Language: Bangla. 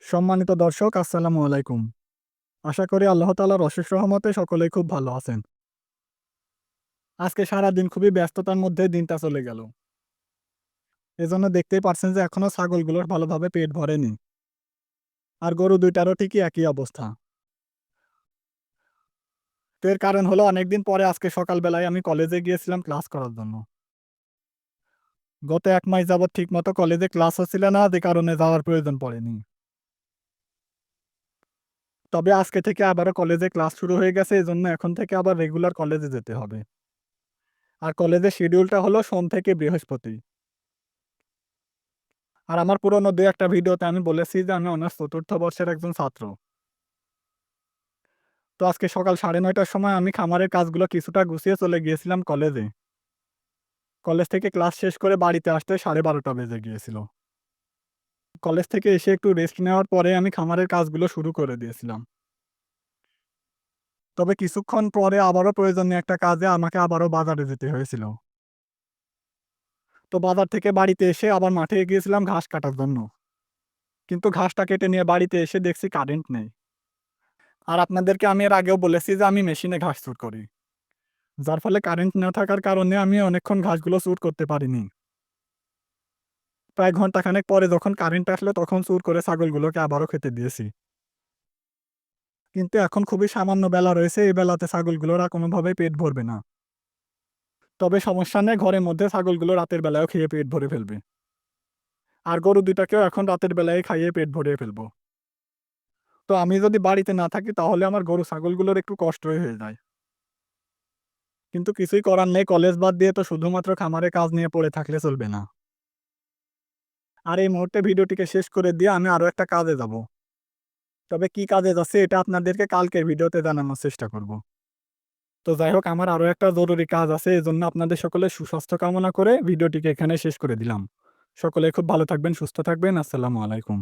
সম্মানিত দর্শক, আসসালামু আলাইকুম। আশা করি আল্লাহ তাআলার অশেষ রহমতে সকলেই খুব ভালো আছেন। আজকে সারাদিন খুবই ব্যস্ততার মধ্যে দিনটা চলে গেল। এজন্য দেখতেই পারছেন যে এখনো ছাগলগুলোর ভালোভাবে পেট ভরেনি। আর গরু ২ টারও ঠিকই একই অবস্থা। তো এর কারণ হলো অনেকদিন পরে আজকে সকালবেলায় আমি কলেজে গিয়েছিলাম ক্লাস করার জন্য। গত ১ মাস যাবৎ ঠিকমতো কলেজে ক্লাস হচ্ছিল না, যে কারণে যাওয়ার প্রয়োজন পড়েনি। তবে আজকে থেকে আবারও কলেজে ক্লাস শুরু হয়ে গেছে, এজন্য এখন থেকে আবার রেগুলার কলেজে যেতে হবে। আর কলেজের শিডিউলটা হলো সোম থেকে বৃহস্পতি। আর আমার পুরনো ২-১ টা ভিডিওতে আমি বলেছি যে আমি অনার্স ৪র্থ বর্ষের একজন ছাত্র। তো আজকে সকাল ৯:৩০ টার সময় আমি খামারের কাজগুলো কিছুটা গুছিয়ে চলে গিয়েছিলাম কলেজে। কলেজ থেকে ক্লাস শেষ করে বাড়িতে আসতে ১২:৩০ বেজে গিয়েছিল। কলেজ থেকে এসে একটু রেস্ট নেওয়ার পরে আমি খামারের কাজগুলো শুরু করে দিয়েছিলাম। তবে কিছুক্ষণ পরে আবারও প্রয়োজনীয় একটা কাজে আমাকে আবারও বাজারে যেতে হয়েছিল। তো বাজার থেকে বাড়িতে এসে আবার মাঠে গিয়েছিলাম ঘাস কাটার জন্য। কিন্তু ঘাসটা কেটে নিয়ে বাড়িতে এসে দেখছি কারেন্ট নেই। আর আপনাদেরকে আমি এর আগেও বলেছি যে আমি মেশিনে ঘাস ছুট করি। যার ফলে কারেন্ট না থাকার কারণে আমি অনেকক্ষণ ঘাসগুলো চুর করতে পারিনি। প্রায় ঘন্টাখানেক পরে যখন কারেন্ট আসলো তখন চুর করে ছাগলগুলোকে আবারও খেতে দিয়েছি। কিন্তু এখন খুবই সামান্য বেলা রয়েছে, এই বেলাতে ছাগলগুলোর আর কোনোভাবেই পেট ভরবে না। তবে সমস্যা নেই, ঘরের মধ্যে ছাগলগুলো রাতের বেলায়ও খেয়ে পেট ভরে ফেলবে। আর গরু ২ টাকেও এখন রাতের বেলায় খাইয়ে পেট ভরিয়ে ফেলবো। তো আমি যদি বাড়িতে না থাকি তাহলে আমার গরু ছাগলগুলোর একটু কষ্টই হয়ে যায়। কিন্তু কিছুই করার নেই, কলেজ বাদ দিয়ে তো শুধুমাত্র খামারে কাজ নিয়ে পড়ে থাকলে চলবে না। আর এই মুহূর্তে ভিডিওটিকে শেষ করে দিয়ে আমি আরো একটা কাজে যাব। তবে কি কাজে যাচ্ছি এটা আপনাদেরকে কালকের ভিডিওতে জানানোর চেষ্টা করব। তো যাই হোক, আমার আরো একটা জরুরি কাজ আছে। এজন্য আপনাদের সকলের সুস্বাস্থ্য কামনা করে ভিডিওটিকে এখানে শেষ করে দিলাম। সকলে খুব ভালো থাকবেন, সুস্থ থাকবেন। আসসালামু আলাইকুম।